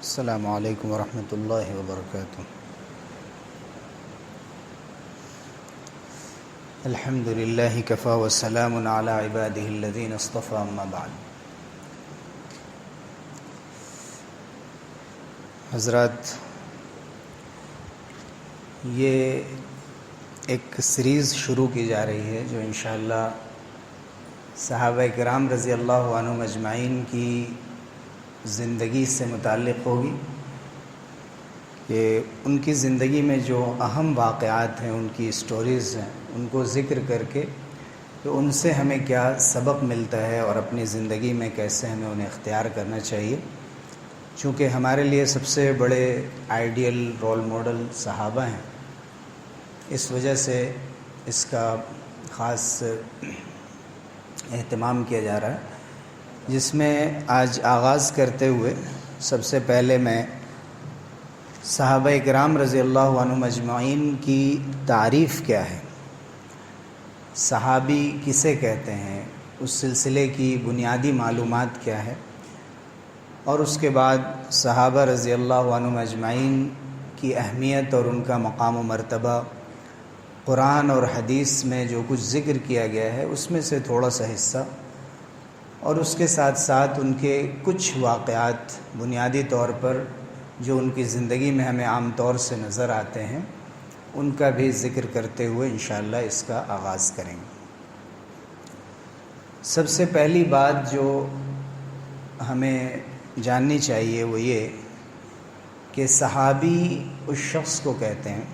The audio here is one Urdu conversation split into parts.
السلام علیکم ورحمۃ اللہ وبرکاتہ۔ الحمد للہ کفا وسلام علی عبادہ الذین اصطفى، اما بعد۔ حضرات، یہ ایک سیریز شروع کی جا رہی ہے جو انشاءاللہ صحابہ کرام رضی اللہ عنہم اجمعین کی زندگی سے متعلق ہوگی کہ ان کی زندگی میں جو اہم واقعات ہیں، ان کی سٹوریز ہیں، ان کو ذکر کر کے کہ ان سے ہمیں کیا سبق ملتا ہے اور اپنی زندگی میں کیسے ہمیں انہیں اختیار کرنا چاہیے، چونکہ ہمارے لیے سب سے بڑے آئیڈیل رول ماڈل صحابہ ہیں۔ اس وجہ سے اس کا خاص اہتمام کیا جا رہا ہے، جس میں آج آغاز کرتے ہوئے سب سے پہلے میں صحابہ کرام رضی اللہ عنہم اجمعین کی تعریف کیا ہے، صحابی کسے کہتے ہیں، اس سلسلے کی بنیادی معلومات کیا ہے، اور اس کے بعد صحابہ رضی اللہ عنہم اجمعین کی اہمیت اور ان کا مقام و مرتبہ، قرآن اور حدیث میں جو کچھ ذکر کیا گیا ہے اس میں سے تھوڑا سا حصہ، اور اس کے ساتھ ساتھ ان کے کچھ واقعات بنیادی طور پر جو ان کی زندگی میں ہمیں عام طور سے نظر آتے ہیں ان کا بھی ذکر کرتے ہوئے انشاءاللہ اس کا آغاز کریں گے۔ سب سے پہلی بات جو ہمیں جاننی چاہیے وہ یہ کہ صحابی اس شخص کو کہتے ہیں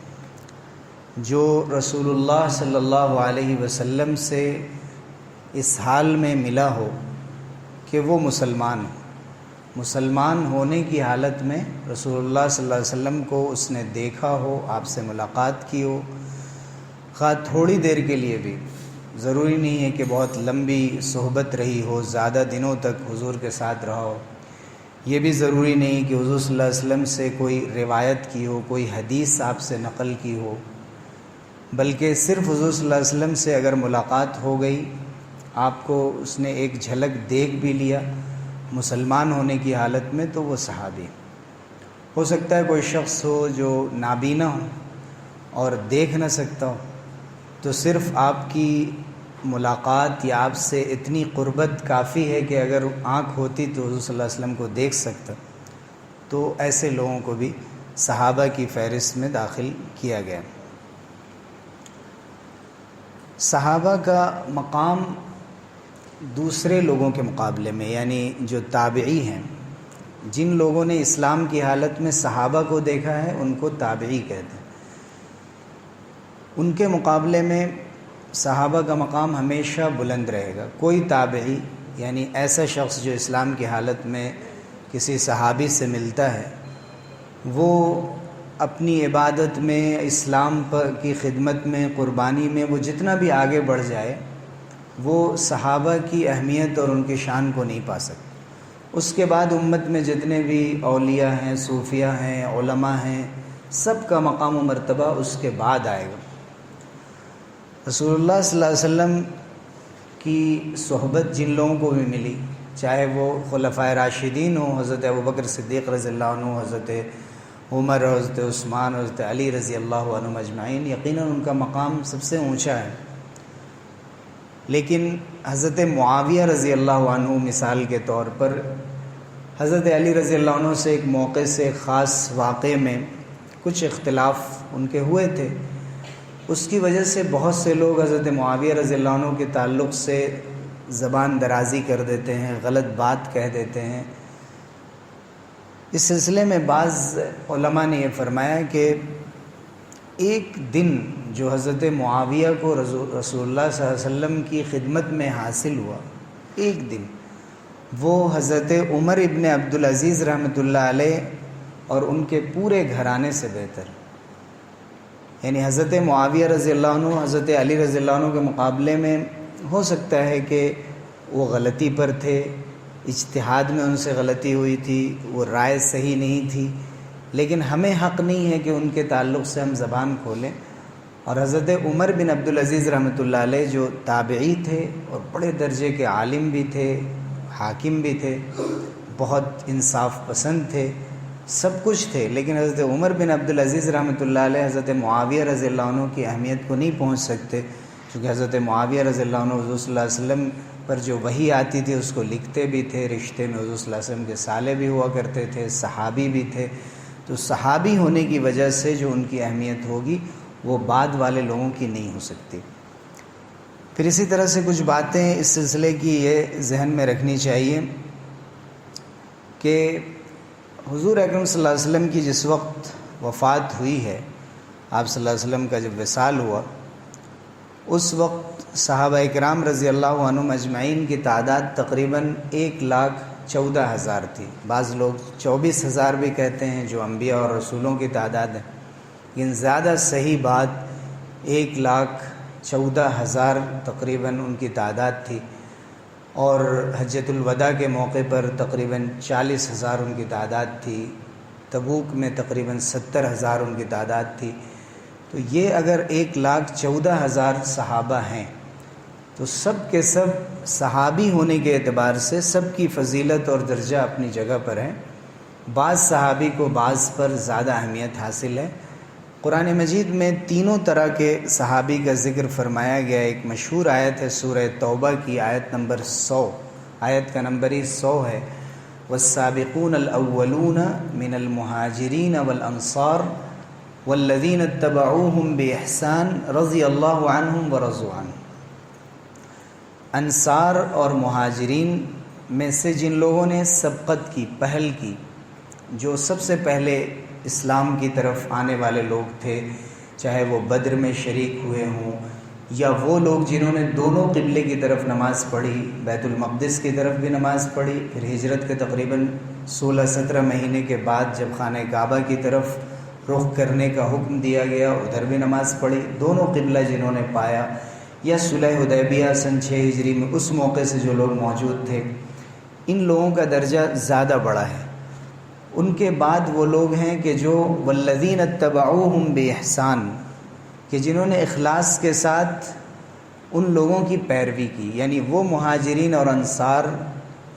جو رسول اللہ صلی اللہ علیہ وسلم سے اس حال میں ملا ہو کہ وہ مسلمان ہونے کی حالت میں رسول اللہ صلی اللہ علیہ وسلم کو اس نے دیکھا ہو، آپ سے ملاقات کی ہو، خواہ تھوڑی دیر کے لیے بھی، ضروری نہیں ہے کہ بہت لمبی صحبت رہی ہو، زیادہ دنوں تک حضور کے ساتھ رہا ہو، یہ بھی ضروری نہیں کہ حضور صلی اللہ علیہ وسلم سے کوئی روایت کی ہو، کوئی حدیث آپ سے نقل کی ہو، بلکہ صرف حضور صلی اللہ علیہ وسلم سے اگر ملاقات ہو گئی، آپ کو اس نے ایک جھلک دیکھ بھی لیا مسلمان ہونے کی حالت میں، تو وہ صحابی ہو سکتا ہے۔ کوئی شخص ہو جو نابینا ہو اور دیکھ نہ سکتا ہو، تو صرف آپ کی ملاقات یا آپ سے اتنی قربت کافی ہے کہ اگر آنکھ ہوتی تو حضور صلی اللہ علیہ وسلم کو دیکھ سکتا، تو ایسے لوگوں کو بھی صحابہ کی فہرست میں داخل کیا گیا۔ صحابہ کا مقام دوسرے لوگوں کے مقابلے میں، یعنی جو تابعی ہیں، جن لوگوں نے اسلام کی حالت میں صحابہ کو دیکھا ہے ان کو تابعی کہتے ہیں، ان کے مقابلے میں صحابہ کا مقام ہمیشہ بلند رہے گا۔ کوئی تابعی یعنی ایسا شخص جو اسلام کی حالت میں کسی صحابی سے ملتا ہے، وہ اپنی عبادت میں، اسلام کی خدمت میں، قربانی میں وہ جتنا بھی آگے بڑھ جائے، وہ صحابہ کی اہمیت اور ان کی شان کو نہیں پا سکتا۔ اس کے بعد امت میں جتنے بھی اولیاء ہیں، صوفیاء ہیں، علماء ہیں، سب کا مقام و مرتبہ اس کے بعد آئے گا۔ رسول اللہ صلی اللہ علیہ وسلم کی صحبت جن لوگوں کو بھی ملی، چاہے وہ خلفائے راشدین ہوں، حضرت ابوبکر صدیق رضی اللہ عنہ، حضرت عمر، حضرت عثمان، حضرت علی رضی اللہ عنہم اجمعین، یقیناً ان کا مقام سب سے اونچا ہے۔ لیکن حضرت معاویہ رضی اللہ عنہ مثال کے طور پر، حضرت علی رضی اللہ عنہ سے ایک موقع سے خاص واقعے میں کچھ اختلاف ان کے ہوئے تھے، اس کی وجہ سے بہت سے لوگ حضرت معاویہ رضی اللہ عنہ کے تعلق سے زبان درازی کر دیتے ہیں، غلط بات کہہ دیتے ہیں۔ اس سلسلے میں بعض علماء نے یہ فرمایا کہ ایک دن جو حضرت معاویہ کو رسول اللہ صلی اللہ علیہ وسلم کی خدمت میں حاصل ہوا، ایک دن، وہ حضرت عمر ابن عبدالعزیز رحمۃ اللہ علیہ اور ان کے پورے گھرانے سے بہتر، یعنی حضرت معاویہ رضی اللہ عنہ حضرت علی رضی اللہ عنہ کے مقابلے میں ہو سکتا ہے کہ وہ غلطی پر تھے، اجتہاد میں ان سے غلطی ہوئی تھی، وہ رائے صحیح نہیں تھی، لیکن ہمیں حق نہیں ہے کہ ان کے تعلق سے ہم زبان کھولیں۔ اور حضرت عمر بن عبدالعزیز رحمۃ اللہ علیہ جو تابعی تھے اور بڑے درجے کے عالم بھی تھے، حاکم بھی تھے، بہت انصاف پسند تھے، سب کچھ تھے، لیکن حضرت عمر بن عبدالعزیز رحمۃ اللہ علیہ حضرت معاویہ رضی اللہ عنہ کی اہمیت کو نہیں پہنچ سکتے، کیونکہ حضرت معاویہ رضی اللہ عنہ حضور صلی اللہ علیہ وسلم پر جو وحی آتی تھی اس کو لکھتے بھی تھے، رشتے میں حضور صلی اللہ علیہ وسلم کے سالے بھی ہوا کرتے تھے، صحابی بھی تھے، تو صحابی ہونے کی وجہ سے جو ان کی اہمیت ہوگی وہ بعد والے لوگوں کی نہیں ہو سکتی۔ پھر اسی طرح سے کچھ باتیں اس سلسلے کی یہ ذہن میں رکھنی چاہیے کہ حضور اکرم صلی اللہ علیہ وسلم کی جس وقت وفات ہوئی ہے، آپ صلی اللہ علیہ وسلم کا جب وصال ہوا، اس وقت صحابہ اکرام رضی اللہ عنہم اجمعین کی تعداد تقریباً 1,14,000 تھی، بعض لوگ 24,000 بھی کہتے ہیں جو انبیاء اور رسولوں کی تعداد ہے، لیکن زیادہ صحیح بات 1,14,000 تقریباً ان کی تعداد تھی، اور حجۃ الوداع کے موقع پر تقریباً 40,000 ان کی تعداد تھی، تبوک میں تقریباً 70,000 ان کی تعداد تھی۔ تو یہ اگر 1,14,000 صحابہ ہیں تو سب کے سب صحابی ہونے کے اعتبار سے سب کی فضیلت اور درجہ اپنی جگہ پر ہے، بعض صحابی کو بعض پر زیادہ اہمیت حاصل ہے۔ قرآن مجید میں تینوں طرح کے صحابی کا ذکر فرمایا گیا۔ ایک مشہور آیت ہے سورہ توبہ کی آیت نمبر 100، آیت کا نمبر ہی 100 ہے، والسابقون الاولون من المہاجرین والانصار والذین اتبعوہم باحسان رضی اللہ عنہم ورضوا عنہ۔ انصار اور مہاجرین میں سے جن لوگوں نے سبقت کی، پہل کی، جو سب سے پہلے اسلام کی طرف آنے والے لوگ تھے، چاہے وہ بدر میں شریک ہوئے ہوں یا وہ لوگ جنہوں نے دونوں قبلے کی طرف نماز پڑھی، بیت المقدس کی طرف بھی نماز پڑھی، پھر ہجرت کے تقریباً 16-17 مہینے کے بعد جب خانہ کعبہ کی طرف رخ کرنے کا حکم دیا گیا ادھر بھی نماز پڑھی، دونوں قبلہ جنہوں نے پایا، یا صلح حدیبیہ سن 6 ہجری میں اس موقع سے جو لوگ موجود تھے، ان لوگوں کا درجہ زیادہ بڑا ہے۔ ان کے بعد وہ لوگ ہیں کہ جو والذین اتبعوہم باحسان، کہ جنہوں نے اخلاص کے ساتھ ان لوگوں کی پیروی کی، یعنی وہ مہاجرین اور انصار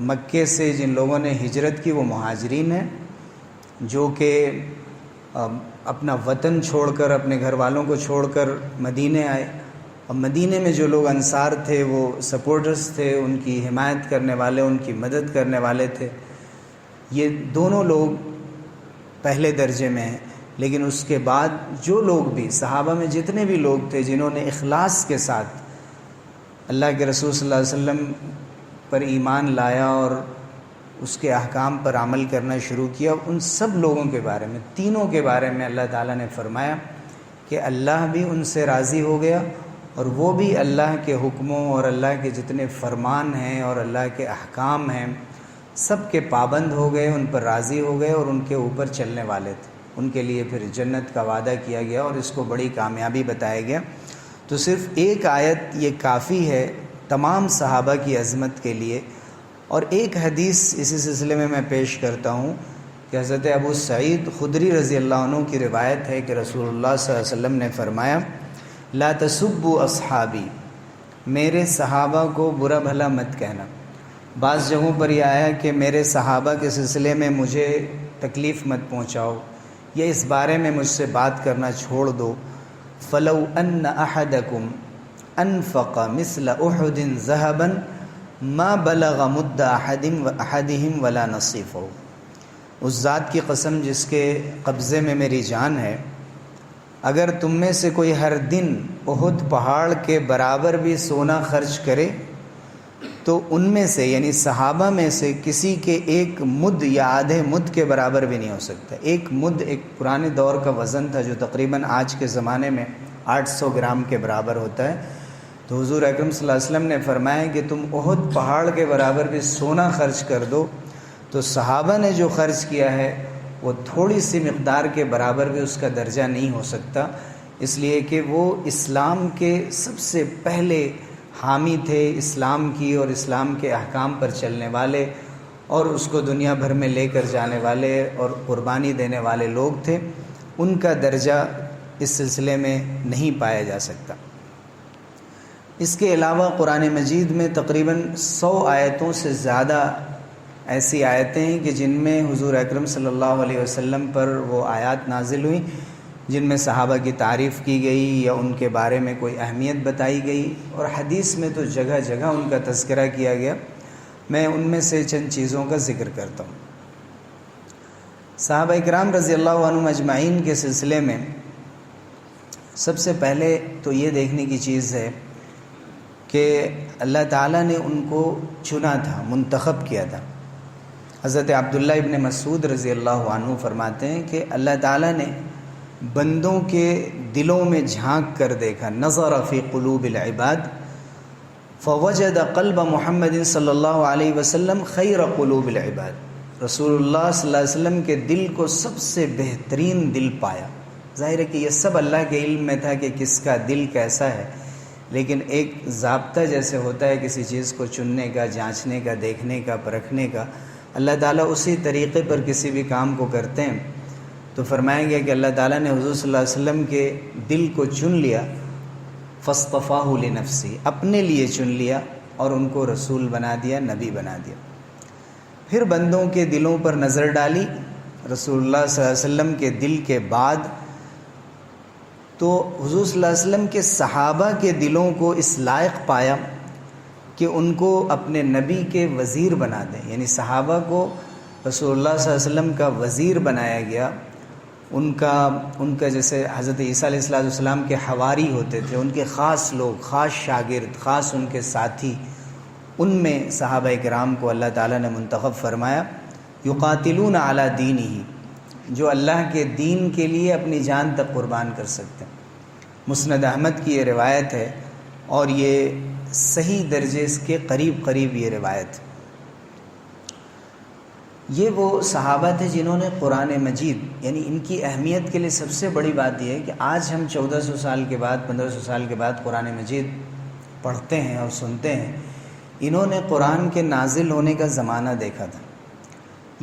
مکے سے جن لوگوں نے ہجرت کی وہ مہاجرین ہیں، جو کہ اپنا وطن چھوڑ کر، اپنے گھر والوں کو چھوڑ کر مدینے آئے، اور مدینے میں جو لوگ انصار تھے وہ سپورٹرز تھے، ان کی حمایت کرنے والے، ان کی مدد کرنے والے تھے۔ یہ دونوں لوگ پہلے درجے میں ہیں، لیکن اس کے بعد جو لوگ بھی صحابہ میں جتنے بھی لوگ تھے جنہوں نے اخلاص کے ساتھ اللہ کے رسول صلی اللہ علیہ وسلم پر ایمان لایا اور اس کے احکام پر عمل کرنا شروع کیا، ان سب لوگوں کے بارے میں، تینوں کے بارے میں اللہ تعالیٰ نے فرمایا کہ اللہ بھی ان سے راضی ہو گیا اور وہ بھی اللہ کے حکموں اور اللہ کے جتنے فرمان ہیں اور اللہ کے احکام ہیں سب کے پابند ہو گئے، ان پر راضی ہو گئے اور ان کے اوپر چلنے والے تھے۔ ان کے لیے پھر جنت کا وعدہ کیا گیا اور اس کو بڑی کامیابی بتایا گیا۔ تو صرف ایک آیت یہ کافی ہے تمام صحابہ کی عظمت کے لیے۔ اور ایک حدیث اسی سلسلے میں پیش کرتا ہوں کہ حضرت ابو سعید خدری رضی اللہ عنہ کی روایت ہے کہ رسول اللہ صلی اللہ علیہ وسلم نے فرمایا، لا تسبوا اصحابی، میرے صحابہ کو برا بھلا مت کہنا۔ بعض جگہوں پر یہ آیا کہ میرے صحابہ کے سلسلے میں مجھے تکلیف مت پہنچاؤ یا اس بارے میں مجھ سے بات کرنا چھوڑ دو۔ فلو ان احدکم انفق مثل احد ذهبا ما بلغ مد احدهم ولا نصیفہ، اس ذات کی قسم جس کے قبضے میں میری جان ہے، اگر تم میں سے کوئی ہر دن احد پہاڑ کے برابر بھی سونا خرچ کرے تو ان میں سے یعنی صحابہ میں سے کسی کے ایک مد یا آدھے مد کے برابر بھی نہیں ہو سکتا۔ ایک مد ایک پرانے دور کا وزن تھا جو تقریباً آج کے زمانے میں 800 گرام کے برابر ہوتا ہے۔ تو حضور اکرم صلی اللہ علیہ وسلم نے فرمایا کہ تم احد پہاڑ کے برابر بھی سونا خرچ کر دو تو صحابہ نے جو خرچ کیا ہے وہ تھوڑی سی مقدار کے برابر بھی اس کا درجہ نہیں ہو سکتا، اس لیے کہ وہ اسلام کے سب سے پہلے حامی تھے، اسلام کی اور اسلام کے احکام پر چلنے والے اور اس کو دنیا بھر میں لے کر جانے والے اور قربانی دینے والے لوگ تھے۔ ان کا درجہ اس سلسلے میں نہیں پایا جا سکتا۔ اس کے علاوہ قرآن مجید میں تقریباً 100 آیتوں سے زیادہ ایسی آیتیں ہیں کہ جن میں حضور اکرم صلی اللہ علیہ وسلم پر وہ آیات نازل ہوئیں جن میں صحابہ کی تعریف کی گئی یا ان کے بارے میں کوئی اہمیت بتائی گئی، اور حدیث میں تو جگہ جگہ ان کا تذکرہ کیا گیا۔ میں ان میں سے چند چیزوں کا ذکر کرتا ہوں۔ صحابہ اکرام رضی اللہ عنہم اجمعین کے سلسلے میں سب سے پہلے تو یہ دیکھنے کی چیز ہے کہ اللہ تعالیٰ نے ان کو چنا تھا، منتخب کیا تھا۔ حضرت عبداللہ ابن مسعود رضی اللہ عنہ فرماتے ہیں کہ اللہ تعالیٰ نے بندوں کے دلوں میں جھانک کر دیکھا، نظر فی قلوب العباد فوجد قلب محمد صلی اللہ علیہ وسلم خیر قلوب العباد۔ رسول اللہ صلی اللہ علیہ وسلم کے دل کو سب سے بہترین دل پایا۔ ظاہر ہے کہ یہ سب اللہ کے علم میں تھا کہ کس کا دل کیسا ہے، لیکن ایک ضابطہ جیسے ہوتا ہے کسی چیز کو چننے کا، جانچنے کا، دیکھنے کا، پرکھنے کا، اللہ تعالیٰ اسی طریقے پر کسی بھی کام کو کرتے ہیں۔ تو فرمایا گیا کہ اللہ تعالیٰ نے حضور صلی اللہ علیہ وسلم کے دل کو چن لیا، فاصطفاہ لنفسی، اپنے لیے چن لیا اور ان کو رسول بنا دیا، نبی بنا دیا۔ پھر بندوں کے دلوں پر نظر ڈالی رسول اللہ صلی اللہ علیہ وسلم کے دل کے بعد، تو حضور صلی اللہ علیہ وسلم کے صحابہ کے دلوں کو اس لائق پایا کہ ان کو اپنے نبی کے وزیر بنا دیں، یعنی صحابہ کو رسول اللہ صلی اللہ علیہ وسلم کا وزیر بنایا گیا۔ ان کا جیسے حضرت عیسیٰ علیہ السلام کے حواری ہوتے تھے، ان کے خاص لوگ، خاص شاگرد، خاص ان کے ساتھی، ان میں صحابہ کرام کو اللہ تعالیٰ نے منتخب فرمایا۔ یقاتلون علی دینہ، جو اللہ کے دین کے لیے اپنی جان تک قربان کر سکتے ہیں۔ مسند احمد کی یہ روایت ہے اور یہ صحیح درجے کے قریب یہ روایت ہے۔ یہ وہ صحابہ تھے جنہوں نے قرآن مجید، یعنی ان کی اہمیت کے لیے سب سے بڑی بات یہ ہے کہ آج ہم 1400 سال کے بعد، 1500 سال کے بعد قرآن مجید پڑھتے ہیں اور سنتے ہیں۔ انہوں نے قرآن کے نازل ہونے کا زمانہ دیکھا تھا۔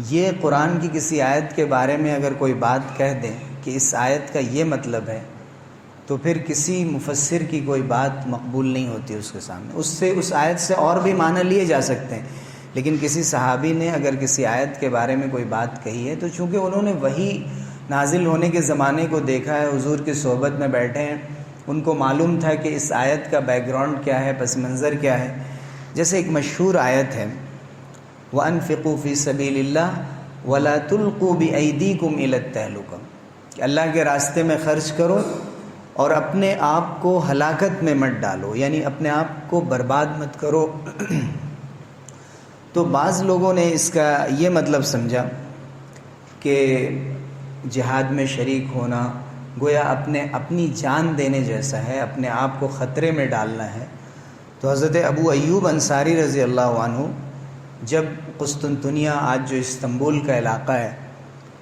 یہ قرآن کی کسی آیت کے بارے میں اگر کوئی بات کہہ دیں کہ اس آیت کا یہ مطلب ہے، تو پھر کسی مفسر کی کوئی بات مقبول نہیں ہوتی اس کے سامنے۔ اس آیت سے اور بھی معنی لیے جا سکتے ہیں، لیکن کسی صحابی نے اگر کسی آیت کے بارے میں کوئی بات کہی ہے تو چونکہ انہوں نے وہی نازل ہونے کے زمانے کو دیکھا ہے، حضور کی صحبت میں بیٹھے ہیں، ان کو معلوم تھا کہ اس آیت کا بیک گراؤنڈ کیا ہے، پس منظر کیا ہے۔ جیسے ایک مشہور آیت ہے، وَأَنفِقُوا فِي سَبِيلِ اللَّهِ وَلَا تُلْقُوا بِأَيْدِيكُمْ إِلَى التَّهْلُكَةِ، کہ اللہ کے راستے میں خرچ کرو اور اپنے آپ کو ہلاکت میں مت ڈالو، یعنی اپنے آپ کو برباد مت کرو۔ تو بعض لوگوں نے اس کا یہ مطلب سمجھا کہ جہاد میں شریک ہونا گویا اپنی جان دینے جیسا ہے، اپنے آپ کو خطرے میں ڈالنا ہے۔ تو حضرت ابو ایوب انصاری رضی اللہ عنہ جب قسطنطنیہ، آج جو استنبول کا علاقہ ہے،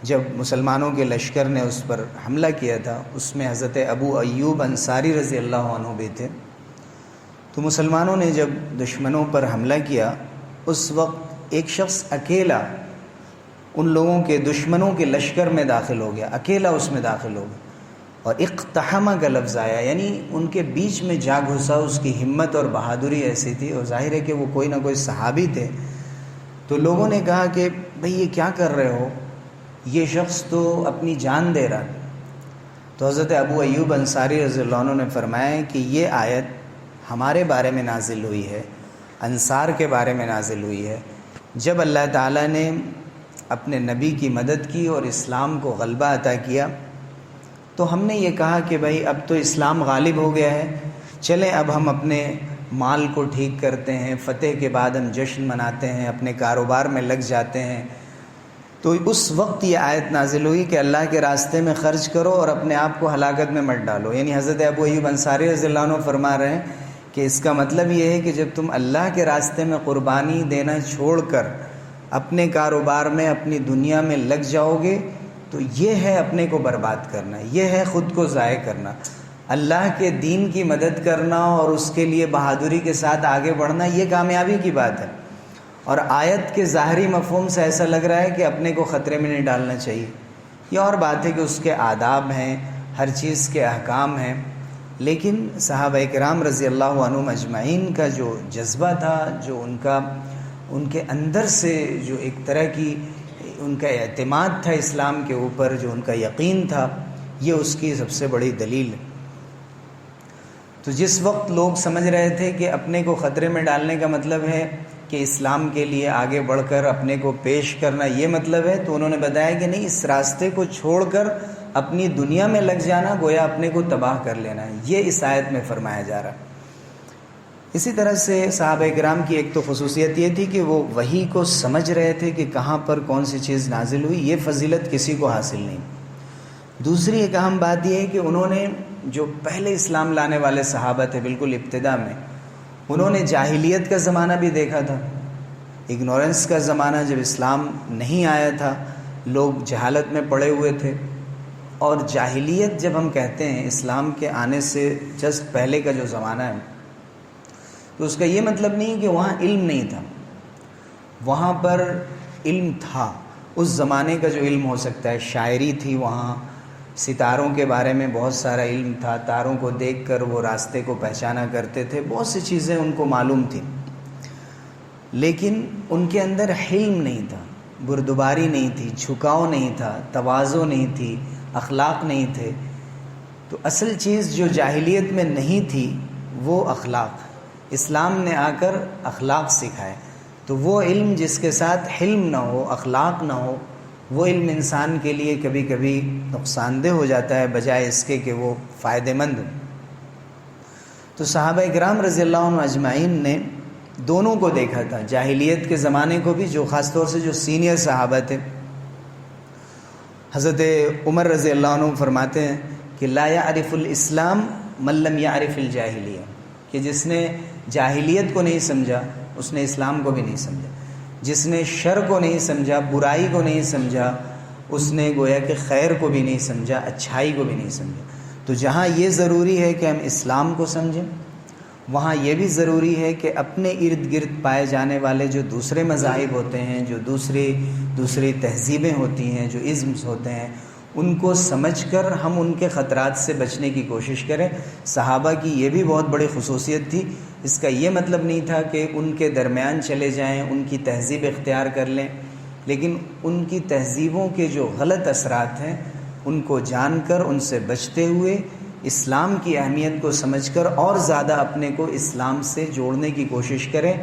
جب مسلمانوں کے لشکر نے اس پر حملہ کیا تھا، اس میں حضرت ابو ایوب انصاری رضی اللہ عنہ بھی تھے۔ تو مسلمانوں نے جب دشمنوں پر حملہ کیا، اس وقت ایک شخص اکیلا ان لوگوں کے دشمنوں کے لشکر میں داخل ہو گیا، اکیلا اس میں داخل ہو گیا، اور اقتحم کا لفظ آیا، یعنی ان کے بیچ میں جا گھسا۔ اس کی ہمت اور بہادری ایسی تھی، اور ظاہر ہے کہ وہ کوئی نہ کوئی صحابی تھے۔ تو لوگوں نے کہا کہ بھئی یہ کیا کر رہے ہو، یہ شخص تو اپنی جان دے رہا۔ تو حضرت ابو ایوب انصاری رضی اللہ عنہ نے فرمایا کہ یہ آیت ہمارے بارے میں نازل ہوئی ہے، انصار کے بارے میں نازل ہوئی ہے۔ جب اللہ تعالیٰ نے اپنے نبی کی مدد کی اور اسلام کو غلبہ عطا کیا، تو ہم نے یہ کہا کہ بھائی اب تو اسلام غالب ہو گیا ہے، چلیں اب ہم اپنے مال کو ٹھیک کرتے ہیں، فتح کے بعد ہم جشن مناتے ہیں، اپنے کاروبار میں لگ جاتے ہیں۔ تو اس وقت یہ آیت نازل ہوئی کہ اللہ کے راستے میں خرچ کرو اور اپنے آپ کو ہلاکت میں مت ڈالو۔ یعنی حضرت ابو ایوب انصاری رضی اللہ عنہ فرما رہے ہیں کہ اس کا مطلب یہ ہے کہ جب تم اللہ کے راستے میں قربانی دینا چھوڑ کر اپنے کاروبار میں، اپنی دنیا میں لگ جاؤ گے، تو یہ ہے اپنے کو برباد کرنا، یہ ہے خود کو ضائع کرنا۔ اللہ کے دین کی مدد کرنا اور اس کے لیے بہادری کے ساتھ آگے بڑھنا، یہ کامیابی کی بات ہے۔ اور آیت کے ظاہری مفہوم سے ایسا لگ رہا ہے کہ اپنے کو خطرے میں نہیں ڈالنا چاہیے۔ یہ اور بات ہے کہ اس کے آداب ہیں، ہر چیز کے احکام ہیں، لیکن صحابہ کرام رضی اللہ عنہم اجمعین کا جو جذبہ تھا، جو ان کے اندر سے جو ایک طرح کی ان کا اعتماد تھا اسلام کے اوپر، جو ان کا یقین تھا، یہ اس کی سب سے بڑی دلیل ہے۔ تو جس وقت لوگ سمجھ رہے تھے کہ اپنے کو خطرے میں ڈالنے کا مطلب ہے کہ اسلام کے لیے آگے بڑھ کر اپنے کو پیش کرنا یہ مطلب ہے، تو انہوں نے بتایا کہ نہیں، اس راستے کو چھوڑ کر اپنی دنیا میں لگ جانا گویا اپنے کو تباہ کر لینا ہے، یہ اس آیت میں فرمایا جا رہا ہے۔ اسی طرح سے صحابہ کرام کی ایک تو خصوصیت یہ تھی کہ وہ وحی کو سمجھ رہے تھے کہ کہاں پر کون سی چیز نازل ہوئی، یہ فضیلت کسی کو حاصل نہیں۔ دوسری ایک اہم بات یہ ہے کہ انہوں نے جو پہلے اسلام لانے والے صحابہ تھے بالکل ابتدا میں، انہوں نے جاہلیت کا زمانہ بھی دیکھا تھا، اگنورنس کا زمانہ، جب اسلام نہیں آیا تھا لوگ جہالت میں پڑے ہوئے تھے۔ اور جاہلیت جب ہم کہتے ہیں اسلام کے آنے سے جسٹ پہلے کا جو زمانہ ہے، تو اس کا یہ مطلب نہیں کہ وہاں علم نہیں تھا، وہاں پر علم تھا۔ اس زمانے کا جو علم ہو سکتا ہے، شاعری تھی وہاں، ستاروں کے بارے میں بہت سارا علم تھا، تاروں کو دیکھ کر وہ راستے کو پہچانا کرتے تھے، بہت سی چیزیں ان کو معلوم تھیں، لیکن ان کے اندر حلم نہیں تھا، بردباری نہیں تھی، جھکاؤ نہیں تھا، تواضع نہیں تھی، اخلاق نہیں تھے۔ تو اصل چیز جو جاہلیت میں نہیں تھی وہ اخلاق، اسلام نے آ کر اخلاق سکھائے۔ تو وہ علم جس کے ساتھ حلم نہ ہو، اخلاق نہ ہو، وہ علم انسان کے لیے کبھی کبھی نقصان دہ ہو جاتا ہے بجائے اس کے کہ وہ فائدہ مند ہو۔ تو صحابہ کرام رضی اللہ عنہ اجمعین نے دونوں کو دیکھا تھا، جاہلیت کے زمانے کو بھی، جو خاص طور سے جو سینئر صحابہ تھے۔ حضرت عمر رضی اللہ عنہ فرماتے ہیں کہ لا یعرف الاسلام من لم یعرف الجاہلیہ، کہ جس نے جاہلیت کو نہیں سمجھا اس نے اسلام کو بھی نہیں سمجھا، جس نے شر کو نہیں سمجھا، برائی کو نہیں سمجھا، اس نے گویا کہ خیر کو بھی نہیں سمجھا، اچھائی کو بھی نہیں سمجھا۔ تو جہاں یہ ضروری ہے کہ ہم اسلام کو سمجھیں، وہاں یہ بھی ضروری ہے کہ اپنے ارد گرد پائے جانے والے جو دوسرے مذاہب ہوتے ہیں، جو دوسری تہذیبیں ہوتی ہیں، جو ازمز ہوتے ہیں، ان کو سمجھ کر ہم ان کے خطرات سے بچنے کی کوشش کریں۔ صحابہ کی یہ بھی بہت بڑی خصوصیت تھی۔ اس کا یہ مطلب نہیں تھا کہ ان کے درمیان چلے جائیں، ان کی تہذیب اختیار کر لیں، لیکن ان کی تہذیبوں کے جو غلط اثرات ہیں ان کو جان کر، ان سے بچتے ہوئے، اسلام کی اہمیت کو سمجھ کر اور زیادہ اپنے کو اسلام سے جوڑنے کی کوشش کریں،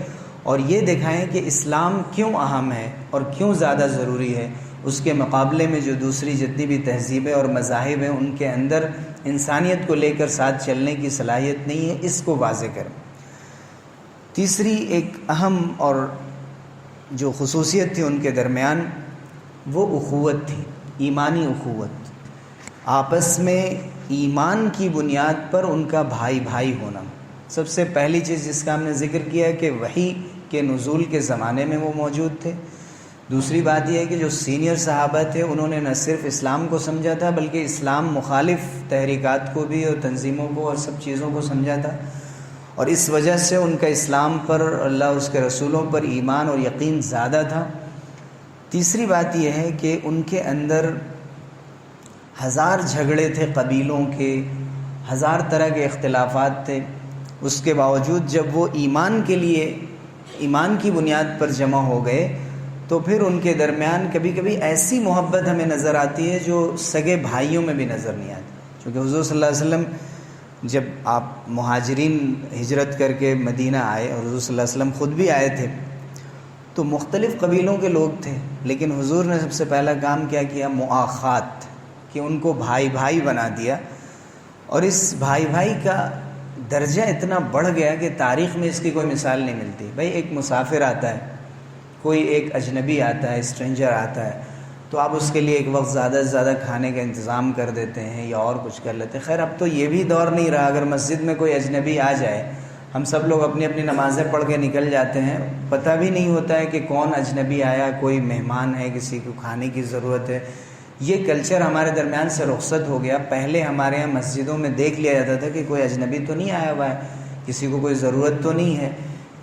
اور یہ دکھائیں کہ اسلام کیوں اہم ہے اور کیوں زیادہ ضروری ہے، اس کے مقابلے میں جو دوسری جتنی بھی تہذیبیں اور مذاہب ہیں ان کے اندر انسانیت کو لے کر ساتھ چلنے کی صلاحیت نہیں ہے، اس کو واضح کریں۔ تیسری ایک اہم اور جو خصوصیت تھی ان کے درمیان، وہ اخوت تھی، ایمانی اخوت، آپس میں ایمان کی بنیاد پر ان کا بھائی بھائی ہونا۔ سب سے پہلی چیز جس کا ہم نے ذکر کیا کہ وحی کے نزول کے زمانے میں وہ موجود تھے۔ دوسری بات یہ ہے کہ جو سینئر صحابہ تھے انہوں نے نہ صرف اسلام کو سمجھا تھا بلکہ اسلام مخالف تحریکات کو بھی اور تنظیموں کو اور سب چیزوں کو سمجھا تھا، اور اس وجہ سے ان کا اسلام پر، اللہ اس کے رسولوں پر ایمان اور یقین زیادہ تھا۔ تیسری بات یہ ہے کہ ان کے اندر ہزار جھگڑے تھے قبیلوں کے، ہزار طرح کے اختلافات تھے، اس کے باوجود جب وہ ایمان کے لیے، ایمان کی بنیاد پر جمع ہو گئے تو پھر ان کے درمیان کبھی کبھی ایسی محبت ہمیں نظر آتی ہے جو سگے بھائیوں میں بھی نظر نہیں آتی۔ چونکہ حضور صلی اللہ علیہ وسلم جب آپ مہاجرین ہجرت کر کے مدینہ آئے، اور حضور صلی اللہ علیہ وسلم خود بھی آئے تھے، تو مختلف قبیلوں کے لوگ تھے، لیکن حضور نے سب سے پہلا کام کیا کیا؟ مؤاخات، کہ ان کو بھائی بھائی بنا دیا، اور اس بھائی بھائی کا درجہ اتنا بڑھ گیا کہ تاریخ میں اس کی کوئی مثال نہیں ملتی۔ بھائی ایک مسافر آتا ہے، کوئی ایک اجنبی آتا ہے، اسٹرینجر آتا ہے، تو آپ اس کے لیے ایک وقت زیادہ سے زیادہ کھانے کا انتظام کر دیتے ہیں یا اور کچھ کر لیتے ہیں۔ خیر اب تو یہ بھی دور نہیں رہا، اگر مسجد میں کوئی اجنبی آ جائے، ہم سب لوگ اپنی اپنی نمازیں پڑھ کے نکل جاتے ہیں، پتہ بھی نہیں ہوتا ہے کہ کون اجنبی آیا، کوئی مہمان ہے، کسی کو کھانے کی ضرورت ہے۔ یہ کلچر ہمارے درمیان سے رخصت ہو گیا۔ پہلے ہمارے یہاں مسجدوں میں دیکھ لیا جاتا تھا کہ کوئی اجنبی تو نہیں آیا ہوا ہے، کسی کو کوئی ضرورت تو نہیں ہے۔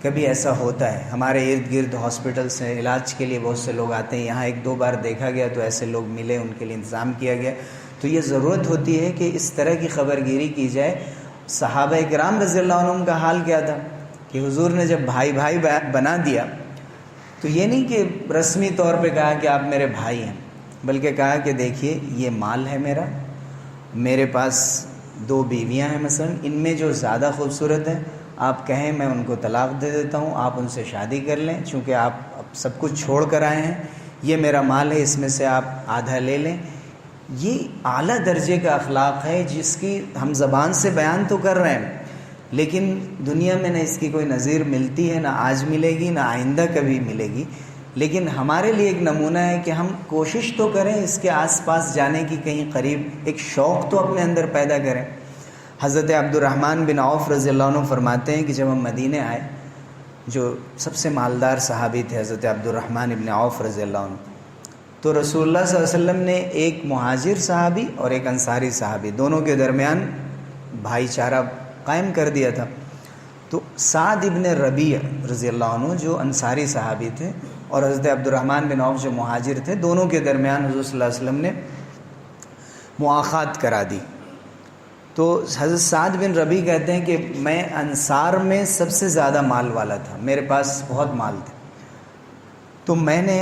کبھی ایسا ہوتا ہے، ہمارے ارد گرد ہاسپٹل سے علاج کے لیے بہت سے لوگ آتے ہیں، یہاں ایک دو بار دیکھا گیا تو ایسے لوگ ملے، ان کے لیے انتظام کیا گیا۔ تو یہ ضرورت ہوتی ہے کہ اس طرح کی خبر گیری کی جائے۔ صحابہ کرام رضی اللہ عنہم کا حال کیا تھا کہ حضور نے جب بھائی بھائی بنا دیا تو یہ نہیں کہ رسمی طور پہ کہا کہ آپ میرے بھائی ہیں، بلکہ کہا کہ دیکھیے یہ مال ہے میرا، میرے پاس 2 بیویاں ہیں مثلا، ان میں جو زیادہ خوبصورت ہیں آپ کہیں میں ان کو طلاق دے دیتا ہوں، آپ ان سے شادی کر لیں، چونکہ آپ اب سب کچھ چھوڑ کر آئے ہیں، یہ میرا مال ہے، اس میں سے آپ آدھا لے لیں۔ یہ اعلیٰ درجے کا اخلاق ہے جس کی ہم زبان سے بیان تو کر رہے ہیں، لیکن دنیا میں نہ اس کی کوئی نظیر ملتی ہے، نہ آج ملے گی، نہ آئندہ کبھی ملے گی، لیکن ہمارے لیے ایک نمونہ ہے کہ ہم کوشش تو کریں اس کے آس پاس جانے کی، کہیں قریب ایک شوق تو اپنے اندر پیدا کریں۔ حضرت عبد الرحمن بن عوف رضی اللہ عنہ فرماتے ہیں کہ جب ہم مدینے آئے، جو سب سے مالدار صحابی تھے حضرت عبد الرحمن بن عوف رضی اللہ عنہ، تو رسول اللہ صلی اللہ علیہ وسلم نے ایک مہاجر صحابی اور ایک انصاری صحابی دونوں کے درمیان بھائی چارہ قائم کر دیا تھا۔ تو سعد ابن ربیع رضی اللہ عنہ جو انصاری صحابی تھے اور حضرت عبد الرحمن بن عوف جو مہاجر تھے، دونوں کے درمیان حضور صلی اللہ علیہ وسلم نے مؤاخات کرا دی۔ تو حضرت سعد بن ربیع کہتے ہیں کہ میں انصار میں سب سے زیادہ مال والا تھا، میرے پاس بہت مال تھا، تو میں نے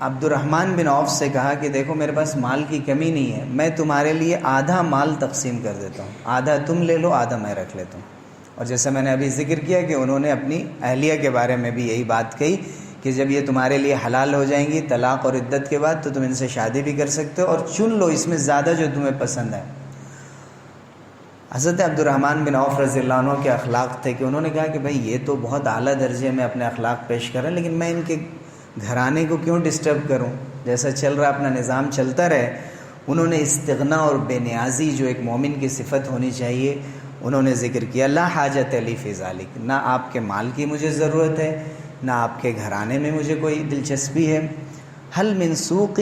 عبد الرحمن بن عوف سے کہا کہ دیکھو میرے پاس مال کی کمی نہیں ہے، میں تمہارے لیے آدھا مال تقسیم کر دیتا ہوں، آدھا تم لے لو، آدھا میں رکھ لیتا ہوں۔ اور جیسا میں نے ابھی ذکر کیا کہ انہوں نے اپنی اہلیہ کے بارے میں بھی یہی بات کہی کہ جب یہ تمہارے لیے حلال ہو جائیں گی طلاق اور عدت کے بعد تو تم ان سے شادی بھی کر سکتے ہو، اور چن لو اس میں زیادہ جو تمہیں پسند ہے۔ حضرت عبد الرحمن بن عوف رضی اللہ عنہ کے اخلاق تھے کہ انہوں نے کہا کہ بھائی یہ تو بہت اعلیٰ درجے میں اپنے اخلاق پیش کر رہے ہیں، لیکن میں ان کے گھرانے کو کیوں ڈسٹرب کروں، جیسا چل رہا اپنا نظام چلتا رہے۔ انہوں نے استغنا اور بے نیازی جو ایک مومن کی صفت ہونی چاہیے انہوں نے ذکر کیا، لا حاجت لی فی ذالک، نہ آپ کے مال کی مجھے ضرورت ہے، نہ آپ کے گھرانے میں مجھے کوئی دلچسپی ہے۔ حل من سوق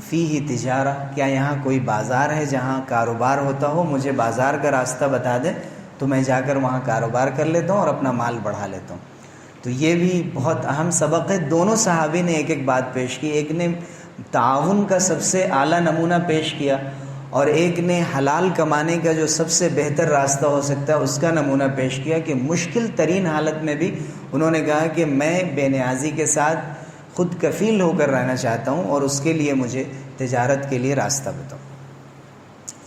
فیہ تجارہ، کیا یہاں کوئی بازار ہے جہاں کاروبار ہوتا ہو، مجھے بازار کا راستہ بتا دیں تو میں جا کر وہاں کاروبار کر لیتا ہوں اور اپنا مال بڑھا لیتا ہوں۔ تو یہ بھی بہت اہم سبق ہے۔ دونوں صحابی نے ایک ایک بات پیش کی، ایک نے تعاون کا سب سے اعلیٰ نمونہ پیش کیا اور ایک نے حلال کمانے کا جو سب سے بہتر راستہ ہو سکتا ہے اس کا نمونہ پیش کیا کہ مشکل ترین حالت میں بھی انہوں نے کہا کہ میں بے نیازی کے ساتھ خود کفیل ہو کر رہنا چاہتا ہوں اور اس کے لیے مجھے تجارت کے لیے راستہ بتاؤ۔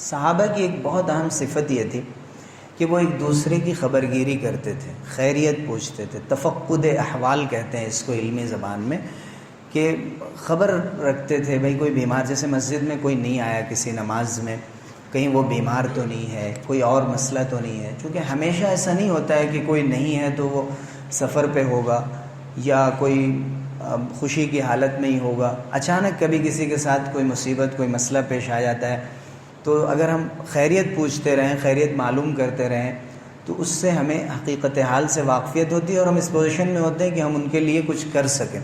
صحابہ کی ایک بہت اہم صفت یہ تھی کہ وہ ایک دوسرے کی خبرگیری کرتے تھے، خیریت پوچھتے تھے، تفقد احوال کہتے ہیں اس کو علمی زبان میں، کہ خبر رکھتے تھے بھئی کوئی بیمار، جیسے مسجد میں کوئی نہیں آیا کسی نماز میں، کہیں وہ بیمار تو نہیں ہے، کوئی اور مسئلہ تو نہیں ہے، چونکہ ہمیشہ ایسا نہیں ہوتا ہے کہ کوئی نہیں ہے تو وہ سفر پہ ہوگا یا کوئی خوشی کی حالت میں ہی ہوگا، اچانک کبھی کسی کے ساتھ کوئی مصیبت کوئی مسئلہ پیش آ جاتا ہے، تو اگر ہم خیریت پوچھتے رہیں، خیریت معلوم کرتے رہیں تو اس سے ہمیں حقیقت حال سے واقفیت ہوتی ہے اور ہم اس پوزیشن میں ہوتے ہیں کہ ہم ان کے لیے کچھ کر سکیں۔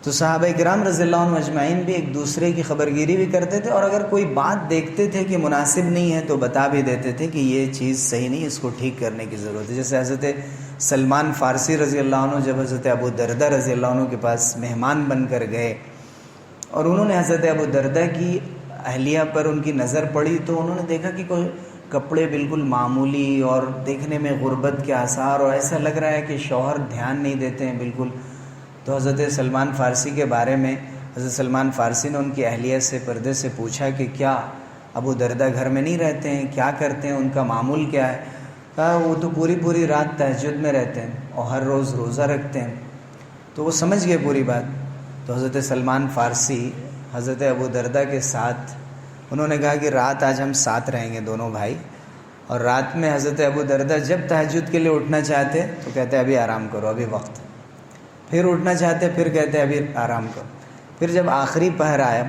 تو صحابہ کرام رضی اللہ عنہ اجمعین بھی ایک دوسرے کی خبرگیری بھی کرتے تھے، اور اگر کوئی بات دیکھتے تھے کہ مناسب نہیں ہے تو بتا بھی دیتے تھے کہ یہ چیز صحیح نہیں، اس کو ٹھیک کرنے کی ضرورت ہے۔ جیسے حضرت سلمان فارسی رضی اللہ عنہ جب حضرت ابو دردہ رضی اللہ عنہ کے پاس مہمان بن کر گئے اور انہوں نے حضرت ابو دردہ کی اہلیہ پر ان کی نظر پڑی تو انہوں نے دیکھا کہ کوئی کپڑے بالکل معمولی اور دیکھنے میں غربت کے آثار، اور ایسا لگ رہا ہے کہ شوہر دھیان نہیں دیتے ہیں بالکل۔ تو حضرت سلمان فارسی کے بارے میں حضرت سلمان فارسی نے ان کی اہلیہ سے پردے سے پوچھا کہ کیا ابو دردہ گھر میں نہیں رہتے ہیں، کیا کرتے ہیں، ان کا معمول کیا ہے؟ کہا وہ تو پوری رات تہجد میں رہتے ہیں اور ہر روز روزہ رکھتے ہیں۔ تو وہ سمجھ گئے پوری بات۔ تو حضرت سلمان فارسی حضرت ابو دردہ کے ساتھ انہوں نے کہا کہ رات آج ہم ساتھ رہیں گے دونوں بھائی، اور رات میں حضرت ابو دردہ جب تہجد کے لیے اٹھنا چاہتے تو کہتے ابھی آرام کرو، ابھی وقت، پھر اٹھنا چاہتے پھر کہتے ابھی آرام کرو۔ پھر جب آخری پہر آیا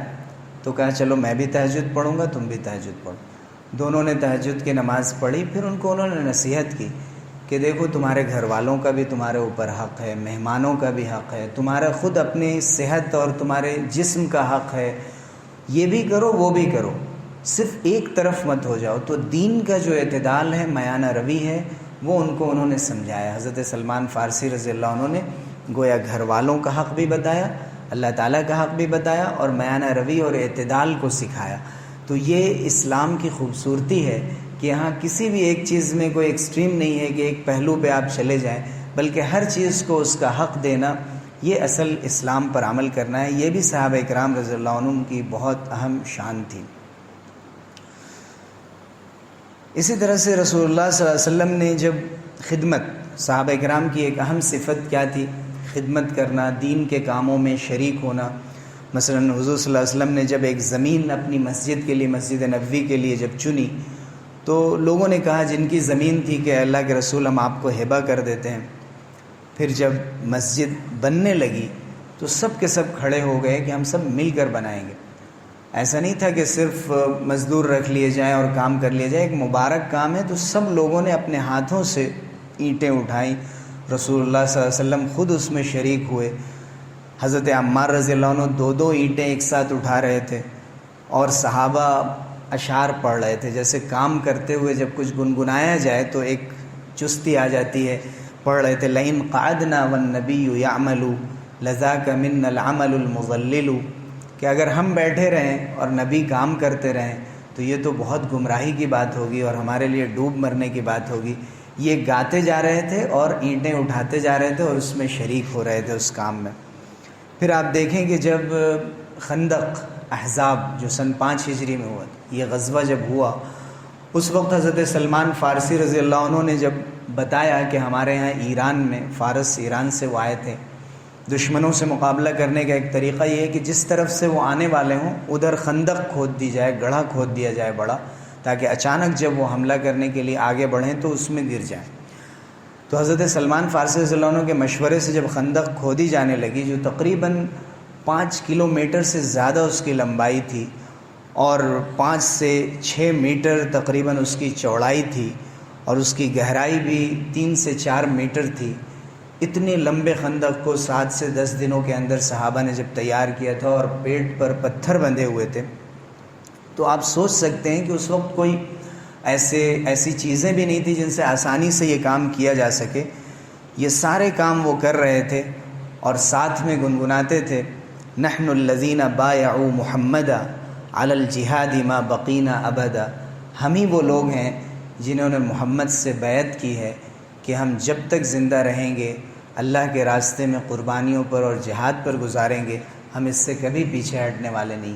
تو کہا چلو میں بھی تہجد پڑھوں گا، تم بھی تہجد پڑھو۔ دونوں نے تہجد کی نماز پڑھی، پھر ان کو انہوں نے نصیحت کی کہ دیکھو تمہارے گھر والوں کا بھی تمہارے اوپر حق ہے، مہمانوں کا بھی حق ہے، تمہارا خود اپنی صحت اور تمہارے جسم کا حق ہے، یہ بھی کرو وہ بھی کرو، صرف ایک طرف مت ہو جاؤ۔ تو دین کا جو اعتدال ہے، میانہ روی ہے، وہ ان کو انہوں نے سمجھایا۔ حضرت سلمان فارسی رضی اللہ عنہ نے گویا گھر والوں کا حق بھی بتایا، اللہ تعالیٰ کا حق بھی بتایا، اور میانہ روی اور اعتدال کو سکھایا۔ تو یہ اسلام کی خوبصورتی ہے کہ یہاں کسی بھی ایک چیز میں کوئی ایکسٹریم نہیں ہے کہ ایک پہلو پہ آپ چلے جائیں، بلکہ ہر چیز کو اس کا حق دینا یہ اصل اسلام پر عمل کرنا ہے. یہ بھی صحابہ اکرام رضی اللہ عنہم کی بہت اہم شان تھی. اسی طرح سے رسول اللہ صلی اللہ علیہ وسلم نے جب خدمت، صحابہ اکرام کی ایک اہم صفت کیا تھی؟ خدمت کرنا، دین کے کاموں میں شریک ہونا. مثلا حضور صلی اللہ علیہ وسلم نے جب ایک زمین اپنی مسجد کے لیے، مسجد نبوی کے لیے جب چنی تو لوگوں نے کہا جن کی زمین تھی کہ اللہ کے رسول ہم آپ کو ہبہ کر دیتے ہیں. پھر جب مسجد بننے لگی تو سب کے سب کھڑے ہو گئے کہ ہم سب مل کر بنائیں گے. ایسا نہیں تھا کہ صرف مزدور رکھ لیے جائیں اور کام کر لیے جائے، ایک مبارک کام ہے. تو سب لوگوں نے اپنے ہاتھوں سے اینٹیں اٹھائیں. رسول اللہ صلی اللہ علیہ وسلم خود اس میں شریک ہوئے. حضرت عمار رضی اللہ عنہ 2 اینٹیں ایک ساتھ اٹھا رہے تھے اور صحابہ اشعار پڑھ رہے تھے. جیسے کام کرتے ہوئے جب کچھ گنگنایا جائے تو ایک چستی آ جاتی ہے. پڑھ رہے تھے لئن قعدنا والنبی یعمل لذاک منا العمل المضلل، کہ اگر ہم بیٹھے رہیں اور نبی کام کرتے رہیں تو یہ تو بہت گمراہی کی بات ہوگی اور ہمارے لیے ڈوب مرنے کی بات ہوگی. یہ گاتے جا رہے تھے اور اینٹیں اٹھاتے جا رہے تھے اور اس میں شریک ہو رہے تھے اس کام میں. پھر آپ دیکھیں کہ جب خندق احزاب جو سن 5 ہجری میں ہوا، یہ غزوہ جب ہوا، اس وقت حضرت سلمان فارسی رضی اللہ عنہ نے جب بتایا کہ ہمارے ہاں ایران میں، فارس ایران سے وہ آئے تھے، دشمنوں سے مقابلہ کرنے کا ایک طریقہ یہ ہے کہ جس طرف سے وہ آنے والے ہوں ادھر خندق کھود دی جائے، گڑھا کھود دیا جائے بڑا، تاکہ اچانک جب وہ حملہ کرنے کے لیے آگے بڑھیں تو اس میں گر جائیں. تو حضرت سلمان فارسی رضی اللہ عنہ کے مشورے سے جب خندق کھودی جانے لگی، جو تقریباً 5 کلومیٹر سے زیادہ اس کی لمبائی تھی اور 5 سے 6 میٹر تقریباً اس کی چوڑائی تھی اور اس کی گہرائی بھی 3 سے 4 میٹر تھی. اتنے لمبے خندق کو 7 سے 10 دنوں کے اندر صحابہ نے جب تیار کیا تھا اور پیٹ پر پتھر بندھے ہوئے تھے، تو آپ سوچ سکتے ہیں کہ اس وقت کوئی ایسی چیزیں بھی نہیں تھی جن سے آسانی سے یہ کام کیا جا سکے. یہ سارے کام وہ کر رہے تھے اور ساتھ میں گنگناتے تھے نحن الذین بایعوا محمدا علی الجہاد ما بقینا ابدا. ہم ہی وہ لوگ ہیں جنہوں نے محمد سے بیعت کی ہے کہ ہم جب تک زندہ رہیں گے اللہ کے راستے میں قربانیوں پر اور جہاد پر گزاریں گے، ہم اس سے کبھی پیچھے ہٹنے والے نہیں.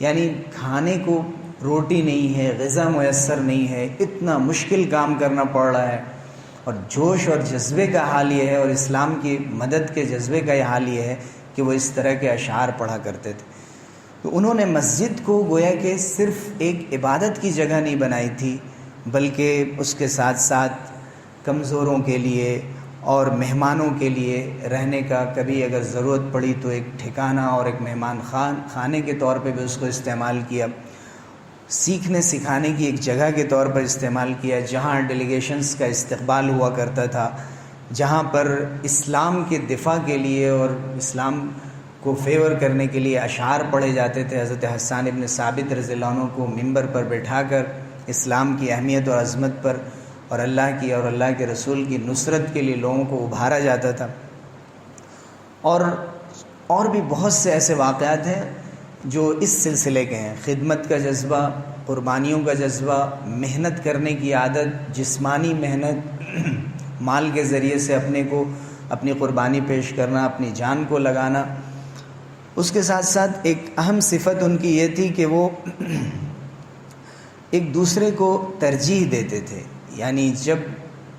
یعنی کھانے کو روٹی نہیں ہے، غذا میسر نہیں ہے، اتنا مشکل کام کرنا پڑ رہا ہے، اور جوش اور جذبے کا حال یہ ہے اور اسلام کی مدد کے جذبے کا یہ حال یہ ہے کہ وہ اس طرح کے اشعار پڑھا کرتے تھے. تو انہوں نے مسجد کو گویا کہ صرف ایک عبادت کی جگہ نہیں بنائی تھی، بلکہ اس کے ساتھ ساتھ کمزوروں کے لیے اور مہمانوں کے لیے رہنے کا، کبھی اگر ضرورت پڑی تو ایک ٹھکانہ اور ایک مہمان خانے کے طور پہ بھی اس کو استعمال کیا، سیکھنے سکھانے کی ایک جگہ کے طور پر استعمال کیا، جہاں ڈیلیگیشنز کا استقبال ہوا کرتا تھا، جہاں پر اسلام کے دفاع کے لیے اور اسلام کو فیور کرنے کے لیے اشعار پڑھے جاتے تھے. حضرت حسان ابن ثابت رضی اللہ عنہ کو ممبر پر بٹھا کر اسلام کی اہمیت اور عظمت پر اور اللہ کی اور اللہ کے رسول کی نصرت کے لیے لوگوں کو ابھارا جاتا تھا. اور بھی بہت سے ایسے واقعات ہیں جو اس سلسلے کے ہیں. خدمت کا جذبہ، قربانیوں کا جذبہ، محنت کرنے کی عادت، جسمانی محنت، مال کے ذریعے سے اپنی قربانی پیش کرنا، اپنی جان کو لگانا. اس کے ساتھ ساتھ ایک اہم صفت ان کی یہ تھی کہ وہ ایک دوسرے کو ترجیح دیتے تھے. یعنی جب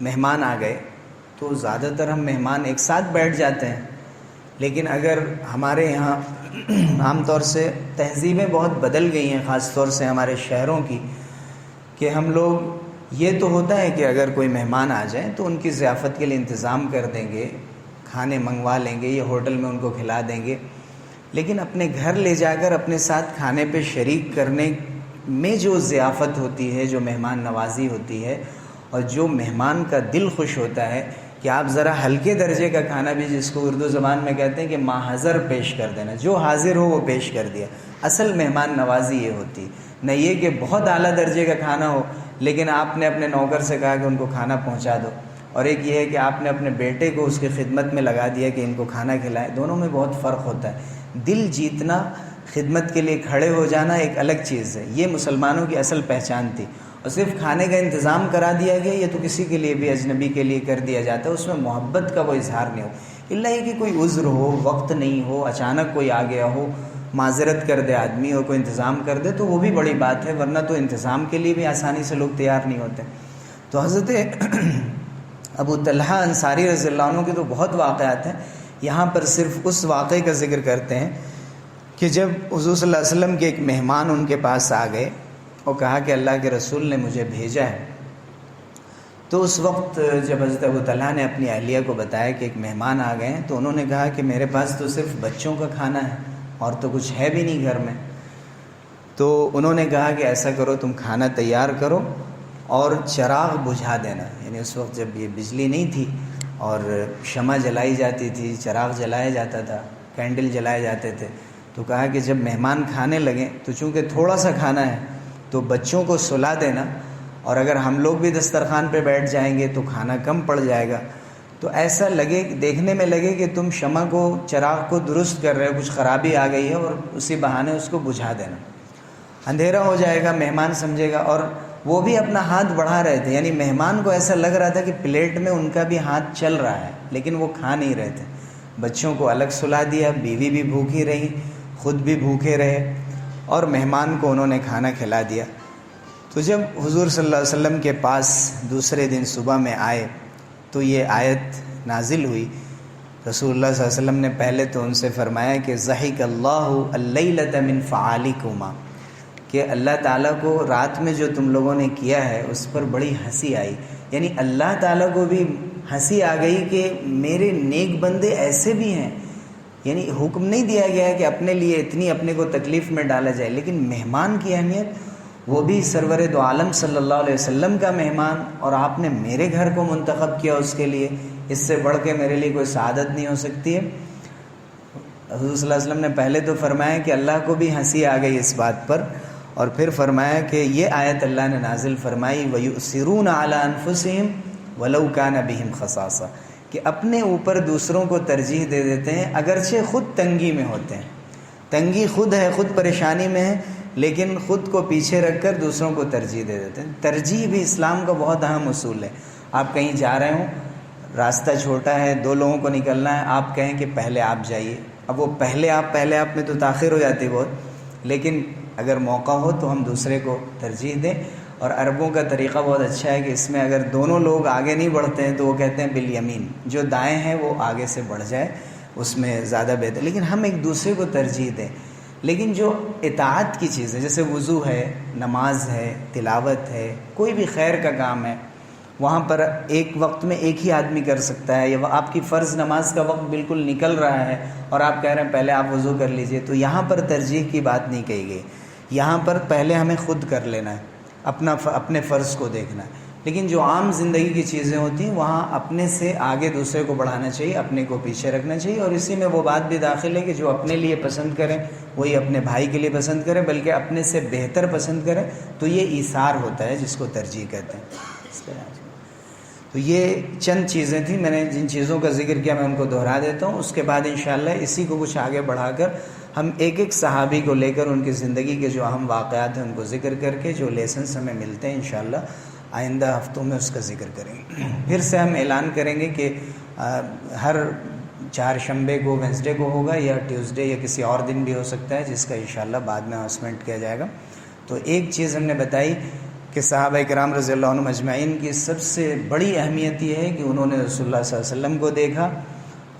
مہمان آ گئے تو زیادہ تر ہم مہمان ایک ساتھ بیٹھ جاتے ہیں، لیکن اگر ہمارے یہاں عام طور سے تہذیبیں بہت بدل گئی ہیں، خاص طور سے ہمارے شہروں کی، کہ ہم لوگ یہ تو ہوتا ہے کہ اگر کوئی مہمان آ جائیں تو ان کی ضیافت کے لیے انتظام کر دیں گے، کھانے منگوا لیں گے، یہ ہوٹل میں ان کو کھلا دیں گے، لیکن اپنے گھر لے جا کر اپنے ساتھ کھانے پہ شریک کرنے میں جو ضیافت ہوتی ہے، جو مہمان نوازی ہوتی ہے اور جو مہمان کا دل خوش ہوتا ہے کہ آپ ذرا ہلکے درجے کا کھانا بھی، جس کو اردو زبان میں کہتے ہیں کہ ماحضر پیش کر دینا، جو حاضر ہو وہ پیش کر دیا. اصل مہمان نوازی یہ ہوتی، نہ یہ کہ بہت اعلیٰ درجے کا کھانا ہو لیکن آپ نے اپنے نوکر سے کہا کہ ان کو کھانا پہنچا دو، اور ایک یہ ہے کہ آپ نے اپنے بیٹے کو اس کی خدمت میں لگا دیا کہ ان کو کھانا کھلائے. دونوں میں بہت فرق ہوتا ہے. دل جیتنا، خدمت کے لیے کھڑے ہو جانا ایک الگ چیز ہے. یہ مسلمانوں کی اصل پہچان تھی. اور صرف کھانے کا انتظام کرا دیا گیا، یہ تو کسی کے لیے بھی، اجنبی کے لیے کر دیا جاتا ہے، اس میں محبت کا وہ اظہار نہیں ہو. اللہ یہ کہ کوئی عذر ہو، وقت نہیں ہو، اچانک کوئی آ گیا ہو، معذرت کر دے آدمی اور کوئی انتظام کر دے تو وہ بھی بڑی بات ہے، ورنہ تو انتظام کے لیے بھی آسانی سے لوگ تیار نہیں ہوتے۔ تو حضرت ابو طلحہ انصاری رضی اللہ عنہ کے تو بہت واقعات ہیں، یہاں پر صرف اس واقعے کا ذکر کرتے ہیں کہ جب حضور صلی اللہ علیہ وسلم کے ایک مہمان ان کے پاس آ گئے اور کہا کہ اللہ کے رسول نے مجھے بھیجا ہے، تو اس وقت جب حضرت ابو طلحہ نے اپنی اہلیہ کو بتایا کہ ایک مہمان آ گئے ہیں، تو انہوں نے کہا کہ میرے پاس تو صرف بچوں کا کھانا ہے اور تو کچھ ہے بھی نہیں گھر میں۔ تو انہوں نے کہا کہ ایسا کرو، تم کھانا تیار کرو اور چراغ بجھا دینا، یعنی اس وقت جب یہ بجلی نہیں تھی اور شمع جلائی جاتی تھی، چراغ جلایا جاتا تھا، کینڈل جلائے جاتے تھے، تو کہا کہ جب مہمان کھانے لگیں تو چونکہ تھوڑا سا کھانا ہے تو بچوں کو سلا دینا، اور اگر ہم لوگ بھی دسترخوان پہ بیٹھ جائیں گے تو کھانا کم پڑ جائے گا، تو ایسا لگے، دیکھنے میں لگے کہ تم شمع کو، چراغ کو درست کر رہے ہو، کچھ خرابی آ گئی ہے، اور اسی بہانے اس کو بجھا دینا، اندھیرا ہو جائے گا، مہمان سمجھے گا۔ اور وہ بھی اپنا ہاتھ بڑھا رہے تھے، یعنی مہمان کو ایسا لگ رہا تھا کہ پلیٹ میں ان کا بھی ہاتھ چل رہا ہے، لیکن وہ کھا نہیں رہے تھے۔ بچوں کو الگ سلا دیا، بیوی بھی بھوکی رہی، خود بھی بھوکے رہے، اور مہمان کو انہوں نے کھانا کھلا دیا۔ تو جب حضور صلی اللہ علیہ وسلم کے پاس دوسرے دن صبح میں آئے تو یہ آیت نازل ہوئی۔ رسول اللہ صلی اللہ علیہ وسلم نے پہلے تو ان سے فرمایا کہ ضحک اللہ اللیلۃ من فعالکما، کہ اللہ تعالیٰ کو رات میں جو تم لوگوں نے کیا ہے اس پر بڑی ہنسی آئی، یعنی اللہ تعالیٰ کو بھی ہنسی آ گئی کہ میرے نیک بندے ایسے بھی ہیں۔ یعنی حکم نہیں دیا گیا کہ اپنے لیے اتنی اپنے کو تکلیف میں ڈالا جائے، لیکن مہمان کی اہمیت، وہ بھی سرور دو عالم صلی اللہ علیہ وسلم کا مہمان، اور آپ نے میرے گھر کو منتخب کیا اس کے لیے، اس سے بڑھ کے میرے لیے کوئی سعادت نہیں ہو سکتی ہے۔ حضور صلی اللہ علیہ وسلم نے پہلے تو فرمایا کہ اللہ کو بھی ہنسی آ گئی اس بات پر، اور پھر فرمایا کہ یہ آیت اللہ نے نازل فرمائی وَيُؤْثِرُونَ عَلَىٰ أَنفُسِهِمْ وَلَوْ كَانَ بِهِمْ خَصَاصَةٌ، کہ اپنے اوپر دوسروں کو ترجیح دے دیتے ہیں اگرچہ خود تنگی میں ہوتے ہیں، تنگی خود ہے، خود پریشانی میں ہے، لیکن خود کو پیچھے رکھ کر دوسروں کو ترجیح دے دیتے ہیں۔ ترجیح بھی اسلام کا بہت اہم اصول ہے۔ آپ کہیں جا رہے ہوں، راستہ چھوٹا ہے، 2 لوگوں کو نکلنا ہے، آپ کہیں کہ پہلے آپ جائیے، اب وہ پہلے آپ میں تو تاخیر ہو جاتی بہت، لیکن اگر موقع ہو تو ہم دوسرے کو ترجیح دیں۔ اور عربوں کا طریقہ بہت اچھا ہے کہ اس میں اگر دونوں لوگ آگے نہیں بڑھتے ہیں تو وہ کہتے ہیں بالیمین، جو دائیں ہیں وہ آگے سے بڑھ جائے، اس میں زیادہ بہتر، لیکن ہم ایک دوسرے کو ترجیح دیں۔ لیکن جو اطاعت کی چیزیں جیسے وضو ہے، نماز ہے، تلاوت ہے، کوئی بھی خیر کا کام ہے، وہاں پر ایک وقت میں ایک ہی آدمی کر سکتا ہے، یا آپ کی فرض نماز کا وقت بالکل نکل رہا ہے اور آپ کہہ رہے ہیں پہلے آپ وضو کر لیجئے، تو یہاں پر ترجیح کی بات نہیں کہی گئی، یہاں پر پہلے ہمیں خود کر لینا ہے، اپنے فرض کو دیکھنا ہے۔ لیکن جو عام زندگی کی چیزیں ہوتی ہیں وہاں اپنے سے آگے دوسرے کو بڑھانا چاہیے، اپنے کو پیچھے رکھنا چاہیے، اور اسی میں وہ بات بھی داخل ہے کہ جو اپنے لیے پسند کریں وہی اپنے بھائی کے لیے پسند کریں، بلکہ اپنے سے بہتر پسند کریں، تو یہ ایثار ہوتا ہے جس کو ترجیح کہتے ہیں۔ تو یہ چند چیزیں تھیں، میں نے جن چیزوں کا ذکر کیا میں ان کو دہرا دیتا ہوں، اس کے بعد انشاءاللہ اسی کو کچھ آگے بڑھا کر ہم ایک ایک صحابی کو لے کر ان کی زندگی کے جو اہم واقعات ہیں ان کو ذکر کر کے جو لیسنس ہمیں ملتے ہیں انشاءاللہ آئندہ ہفتوں میں اس کا ذکر کریں گے۔ پھر سے ہم اعلان کریں گے کہ ہر 4 شنبے کو، وینسڈے کو ہوگا، یا ٹیوزڈے یا کسی اور دن بھی ہو سکتا ہے، جس کا انشاءاللہ بعد میں اناؤنسمنٹ کیا جائے گا۔ تو ایک چیز ہم نے بتائی کہ صحابہ کرام رضی اللہ عنہم اجمعین کی سب سے بڑی اہمیت یہ ہے کہ انہوں نے رسول اللہ صلی اللہ علیہ وسلم کو دیکھا،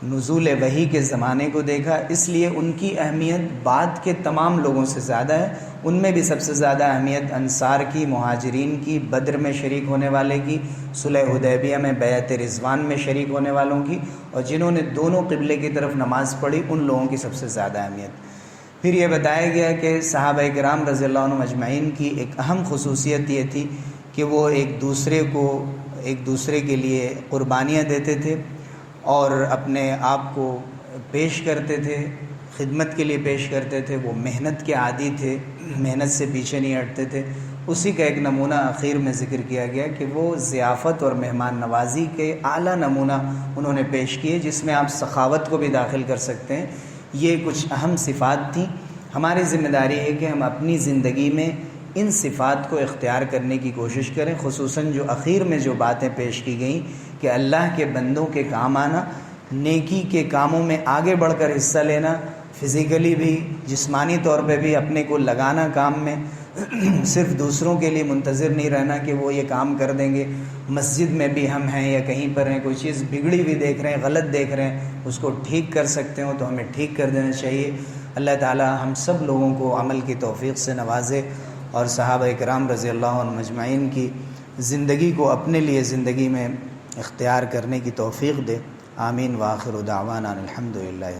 نزول وحی کے زمانے کو دیکھا، اس لیے ان کی اہمیت بعد کے تمام لوگوں سے زیادہ ہے۔ ان میں بھی سب سے زیادہ اہمیت انصار کی، مہاجرین کی، بدر میں شریک ہونے والے کی، صلح حدیبیہ میں بیعت رضوان میں شریک ہونے والوں کی، اور جنہوں نے دونوں قبلے کی طرف نماز پڑھی ان لوگوں کی سب سے زیادہ اہمیت۔ پھر یہ بتایا گیا کہ صحابہ کرام رضی اللہ عنہم اجمعین کی ایک اہم خصوصیت یہ تھی کہ وہ ایک دوسرے کے لیے قربانیاں دیتے تھے اور اپنے آپ کو پیش کرتے تھے، خدمت کے لیے پیش کرتے تھے، وہ محنت کے عادی تھے، محنت سے پیچھے نہیں ہٹتے تھے۔ اسی کا ایک نمونہ اخیر میں ذکر کیا گیا کہ وہ ضیافت اور مہمان نوازی کے اعلیٰ نمونہ انہوں نے پیش کیے، جس میں آپ سخاوت کو بھی داخل کر سکتے ہیں۔ یہ کچھ اہم صفات تھیں۔ ہماری ذمہ داری ہے کہ ہم اپنی زندگی میں ان صفات کو اختیار کرنے کی کوشش کریں، خصوصاً جو اخیر میں جو باتیں پیش کی گئیں کہ اللہ کے بندوں کے کام آنا، نیکی کے کاموں میں آگے بڑھ کر حصہ لینا، فزیکلی بھی، جسمانی طور پہ بھی اپنے کو لگانا کام میں، صرف دوسروں کے لیے منتظر نہیں رہنا کہ وہ یہ کام کر دیں گے۔ مسجد میں بھی ہم ہیں یا کہیں پر ہیں، کوئی چیز بگڑی ہوئی دیکھ رہے ہیں، غلط دیکھ رہے ہیں، اس کو ٹھیک کر سکتے ہوں تو ہمیں ٹھیک کر دینا چاہیے۔ اللہ تعالی ہم سب لوگوں کو عمل کی توفیق سے نوازے، اور صحابہ کرام رضی اللہ عنہم اجمعین کی زندگی کو اپنے لیے زندگی میں اختیار کرنے کی توفیق دے۔ آمین۔ وآخر دعوانا الحمدللہ۔